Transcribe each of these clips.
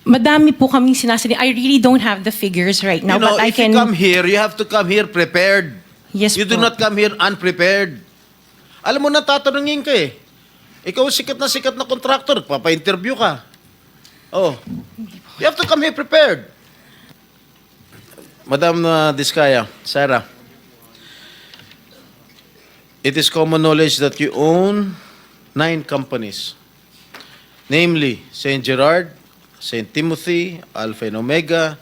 Madami po kaming sinasabi. I really don't have the figures right now, You know, but I if can... you come here, you have to come here prepared. Yes You do po. not come here unprepared. Alam mo na, tatanungin ka eh. Ikaw sikat na contractor, papa-interview ka. Oh. You have to come here prepared. Madam Diskaya, Sarah, it is common knowledge that you own 9 companies. Namely, St. Gerard, St. Timothy, Alpha and Omega,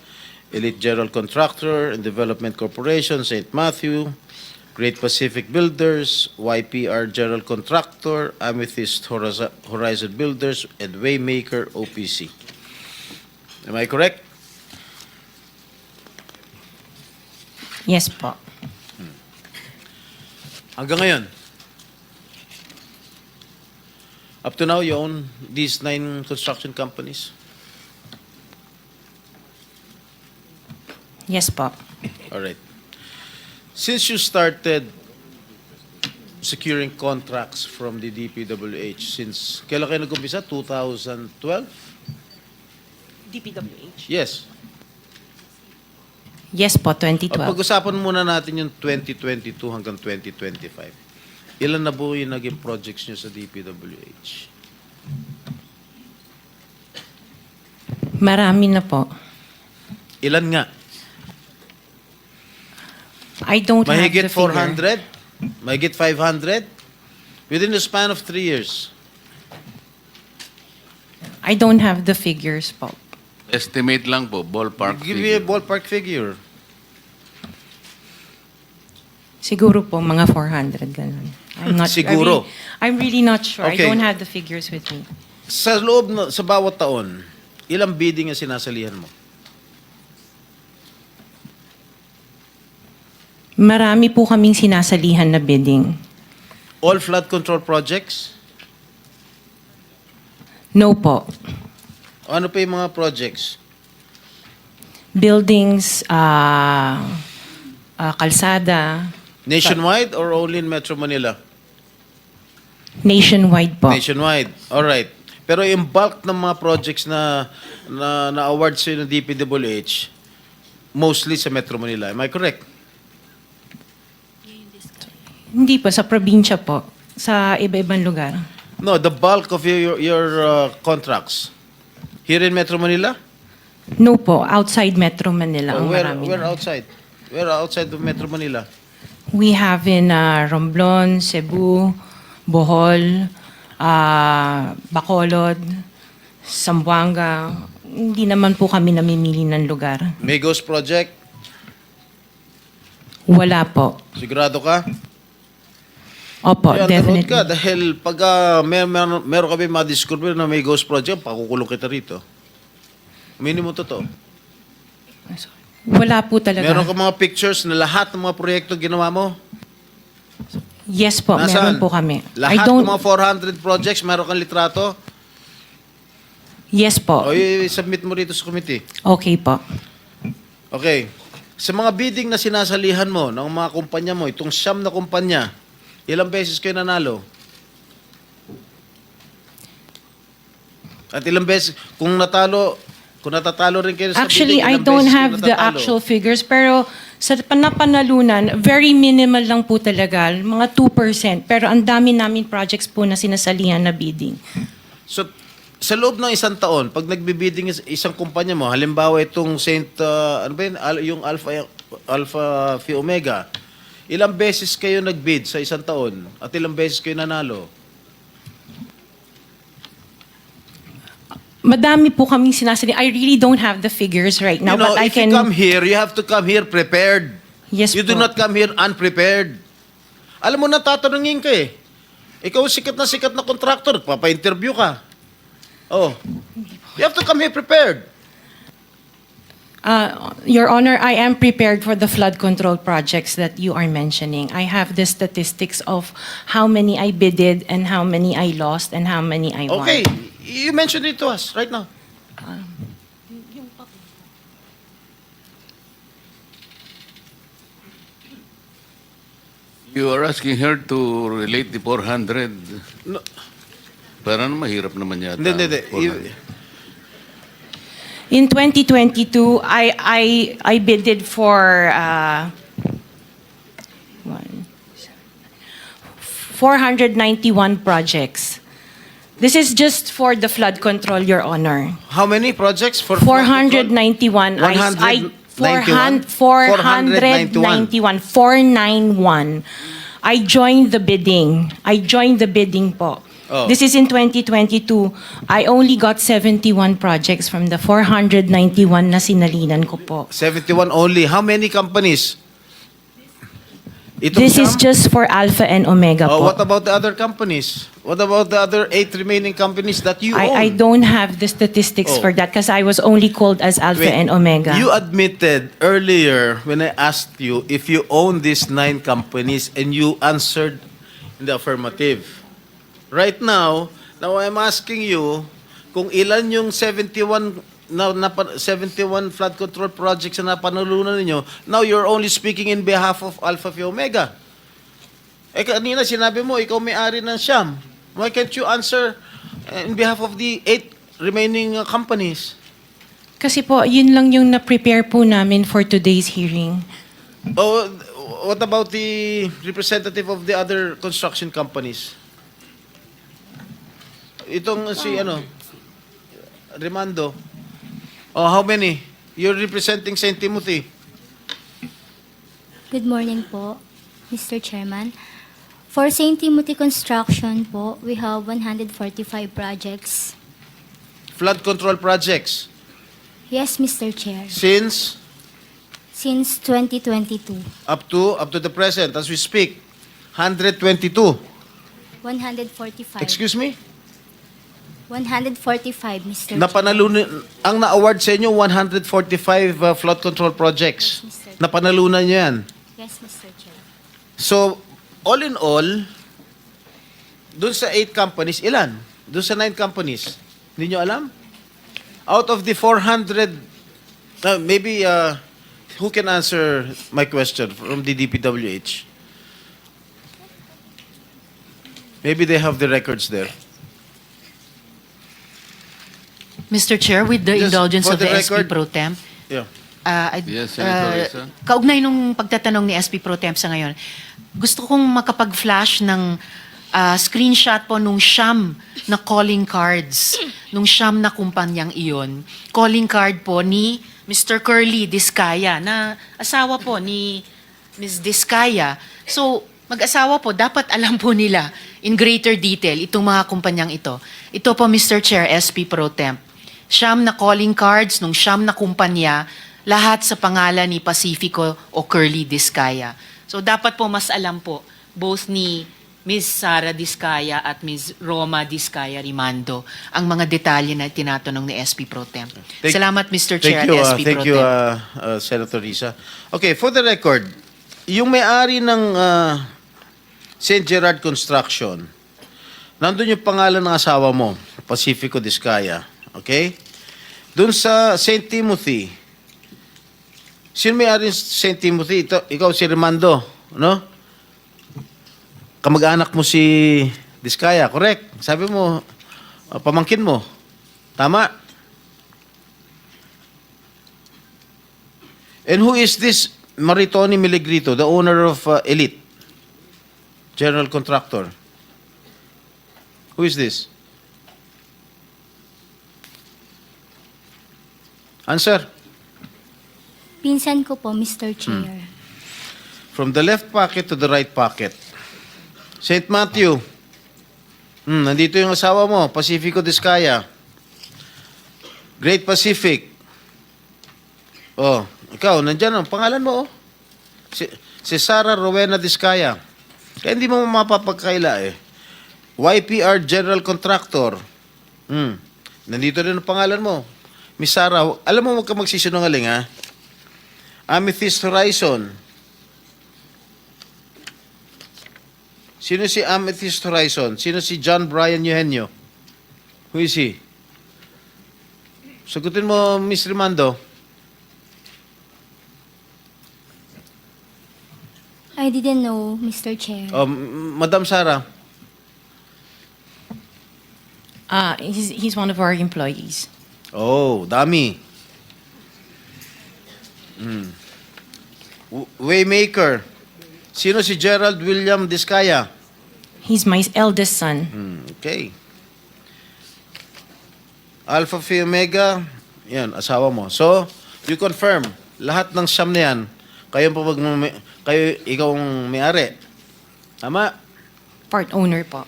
Elite General Contractor and Development Corporation, St. Matthew, Great Pacific Builders, YPR General Contractor, Amethyst Horizon Builders, and Waymaker OPC. Am I correct? Yes po. Hanggang ngayon, up to now, you own these 9 construction companies? Yes po. All right. Since you started securing contracts from the DPWH, since kailan kayo nag-umpisa? 2012? DPWH? Yes. Yes po, At 2012. pag-usapan muna natin yung 2022 hanggang 2025. Ilan na po yung naging projects nyo sa DPWH? Marami na po. Ilan nga? I don't have Mahigit the figure. 400? Mahigit 500? Within the span of 3 years. I don't have the figures po. Estimate lang po, ballpark Give me a figure. ballpark figure. Siguro po mga 400 ganun. I'm not Siguro. I'm really not sure. Okay. I don't have the figures with me. Sa loob, sa bawat taon, ilang bidding ang sinasalihan mo? Marami po kaming sinasalihan na bidding. All flood control projects? No po. Ano pa yung mga projects? Buildings, kalsada, Nationwide or only in Metro Manila? nationwide po. Nationwide. All right. Pero yung bulk ng mga projects na award sa ng DPWH, mostly sa Metro Manila. Am I correct? Hindi po, sa probinsya po. Sa iba-ibang lugar. No, the bulk of your contracts. Here in Metro Manila? No po, outside Metro Manila ang Where, marami. where na. outside? Where outside of Metro Manila? We have in Romblon, Cebu, Bohol, Bacolod, Zamboanga. Hindi naman po kami namimili ng lugar. Migos Project? Wala po. Sigurado ka? Opo, Kaya nanood definitely. ka dahil pag meron kami ma-discover na may ghost project, pakukulong kita rito. Minimum totoo. Wala po talaga. Meron ka mga pictures na lahat ng mga proyekto ginawa mo? Yes po, meron po kami. Lahat ng mga 400 projects, meron kang litrato? Yes po. O i-submit mo rito sa committee. Okay po. Okay. Sa mga bidding na sinasalihan mo ng mga kumpanya mo, itong siyam na kumpanya, ilang beses kayo nanalo? At ilang beses, kung natatalo rin kayo sa Actually, bidding, I ilang don't beses kayo have the natatalo? actual figures, pero sa napanalunan, very minimal lang po talaga, mga 2%. Pero ang dami namin projects po na sinasalihan na bidding. So, sa loob ng isang taon, pag nagbibidding isang kumpanya mo, halimbawa itong ano ba yun? Yung Alpha Phi Omega, ilang beses kayo nagbid sa isang taon at ilang beses kayo nanalo? Madami po kaming sinasali. I really don't have the figures right now, You know, but I if can... you come here, you have to come here prepared. Yes You do po. not come here unprepared. Alam mo na, tatanungin ka eh. Ikaw sikat na contractor, papa-interview ka. Oh. You have to come here prepared. Your Honor, I am prepared for the flood control projects that you are mentioning. I have the statistics of how many I bidded and how many I lost and how many I won. Okay, you mentioned it to us right now. You are asking her to relate the 400. No. Parang mahirap naman yata. Hindi. 400. In 2022, I bidded for 491 projects. This is just for the flood control, Your Honor. How many projects for 491. 191? 491. I joined the bidding. Po. Oh. This is in 2022. I only got 71 projects from the 491 na sinalinan ko po. 71 only. How many companies? Itong This is siyam? just for Alpha and Omega Oh, po. what about the other companies? What about the other 8 remaining companies that you own? I don't have the statistics Oh. for that because I was only called as Alpha Wait, and Omega. You admitted earlier when I asked you if you own these 9 companies and you answered in the affirmative. Right now I'm asking you kung ilan yung 71 71 flood control projects na napanalunan ninyo. Now you're only speaking in behalf of Alpha Phi Omega. Eh kanina sinabi mo ikaw may-ari ng Siyam. Why can't you answer in behalf of the 8 remaining companies? Kasi po, yun lang yung na-prepare po namin for today's hearing. Oh, what about the representative of the other construction companies? Itong si Rimando. Oh, how many? You're representing St. Timothy. Good morning po, Mr. Chairman. For St. Timothy Construction po, we have 145 projects. Flood control projects. Yes, Mr. Chair. Since Since 2022, up to the present as we speak, 122. 145. Excuse me? 145, Mr. Chair. Napanalunan ang na-award sa inyo 145 flood control projects. Yes, Mr. Chair. Napanalunan niyo 'yan. Yes, Mr. Chair. So, all in all, dun sa 8 companies, ilan? Dun sa 9 companies, hindi nyo alam? Out of the 400, maybe, who can answer my question from the DPWH? Maybe they have the records there. Mr. Chair, with the Just indulgence for of the the SP record- Pro Temp, Yeah. Yes, Senator Risa. kaugnay nung pagtatanong ni SP Pro Temp sa ngayon, gusto kong makapag-flash ng screenshot po nung siyam na calling cards, nung siyam na kumpanyang iyon. Calling card po ni Mr. Curly Discaya, na asawa po ni Ms. Discaya. So, mag-asawa po, dapat alam po nila in greater detail itong mga kumpanyang ito. Ito po, Mr. Chair, SP Pro Temp. Siyam na calling cards nung siyam na kumpanya, lahat sa pangalan ni Pacifico o Curly Discaya. So dapat po mas alam po, both ni Ms. Sara Discaya at Ms. Roma Discaya Rimando, ang mga detalye na tinatanong ni SP Pro Temp. Salamat, Mr. Chair, Thank you, at SP thank Pro you, Temp. Senator Risa. Okay, for the record, yung may-ari ng St. Gerard Construction, nandun yung pangalan ng asawa mo, Pacifico Discaya. Okay? Doon sa St. Timothy, sino may-ari ng St. Timothy? Ikaw si Rimando, no? Kamag-anak mo si Discaya, correct? Sabi mo, pamangkin mo. Tama? And who is this Maritoni Miligrito, the owner of Elite General Contractor? Who is this? Answer. Pinsan ko po, Mr. Chair. From the left pocket to the right pocket. St. Matthew. Nandito yung asawa mo, Pacifico Discaya. Great Pacific. Oh, ikaw, nandyan ang pangalan mo, oh. Si Sara Rowena Discaya. Kaya hindi mo mapapagkaila, eh. YPR General Contractor. Nandito rin ang pangalan mo. Miss Sara, alam mo, huwag ka magsisinungaling, ha? Amethyst Horizon. Sino si Amethyst Horizon? Sino si John Brian Eugenio? Who is he? Sagutin mo, Miss Rimando. I didn't know, Mr. Chair. Madam Sara. He's one of our employees. Oh, dami. Waymaker. Sino si Gerald William Diskaya? He's my eldest son. Okay. Alpha Phi Omega, yan, asawa mo. So, you confirm, lahat ng siyam na yan, ikaw ang may-ari. Tama? Part owner po.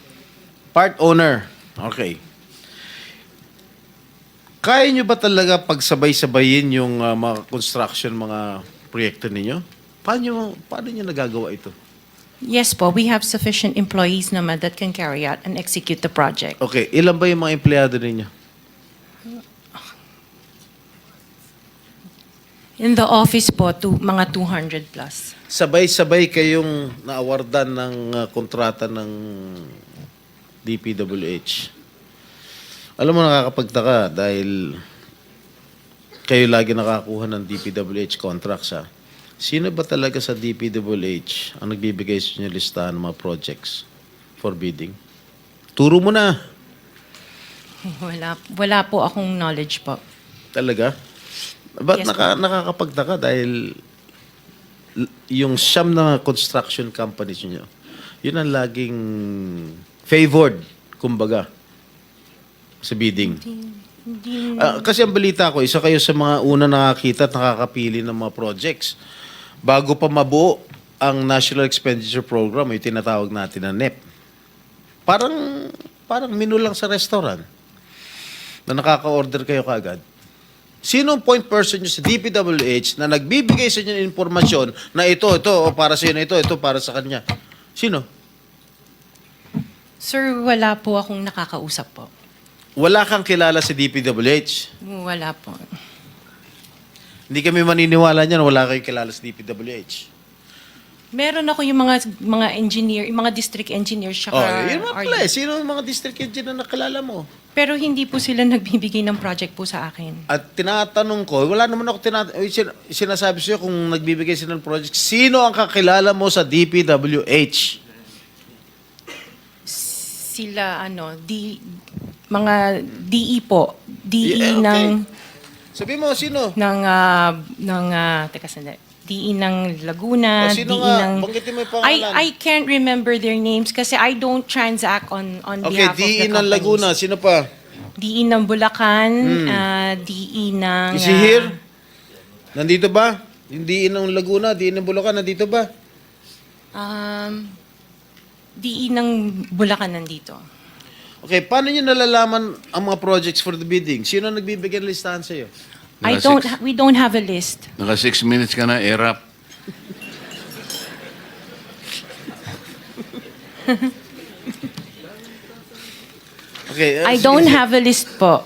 Part owner. Okay. Kaya nyo ba talaga pagsabay-sabayin yung mga construction, mga proyekto ninyo? Paano nyo nagagawa ito? Yes po, we have sufficient employees naman that can carry out and execute the project. Okay, ilan ba yung mga empleyado ninyo? In the office po, mga 200 plus. Sabay-sabay kayong naawardan ng kontrata ng DPWH. Alam mo, nakakapagtaka dahil kayo lagi nakakuha ng DPWH contracts, ha? Sino ba talaga sa DPWH ang nagbibigay sa inyo listahan ng mga projects for bidding? Turo mo na. Wala po akong knowledge po. Talaga? Ba't Yes, nakakapagtaka dahil yung siyam na construction companies niyo, yun ang laging favored, kumbaga, sa bidding. Kasi ang balita ko, isa kayo sa mga una nakakita at nakakapili ng mga projects. Bago pa mabuo ang National Expenditure Program, yung tinatawag natin na NEP. Parang menu lang sa restaurant na nakaka-order kayo kaagad. Sino ang point person nyo sa DPWH na nagbibigay sa inyo ng informasyon na ito, o para sa inyo, ito para sa kanya? Sino? Sir, wala po akong nakakausap po. Wala kang kilala sa DPWH. Wala po. Hindi kami maniniwala niyan, wala kayong kilala sa DPWH. Meron ako yung mga engineer, yung mga district engineers siya. Yun mga pala eh. Sino ang mga district engineer na nakilala mo? Pero hindi po sila nagbibigay ng project po sa akin. At tinatanong ko, wala naman ako sinasabi sa'yo kung nagbibigay sila ng project, sino ang kakilala mo sa DPWH? Sila, mga DE po. DE Yeah, okay. ng, Sabi mo, sino? teka sandali. DE ng Laguna, Sino DE nga? ng... Banggitin mo yung pangalan. I can't remember their names kasi I don't transact on Okay, behalf of the DE ng companies. Laguna, sino pa? DE ng Bulacan, DE ng... Is he here? Nandito ba? Yung DE ng Laguna, DE ng Bulacan, nandito ba? DE ng Bulacan nandito. Okay, paano nyo nalalaman ang mga projects for the bidding? Sino ang nagbibigay ng listahan sa'yo? We don't have a list. Naka 6 minutes ka na, erap. Okay, I don't have a list po.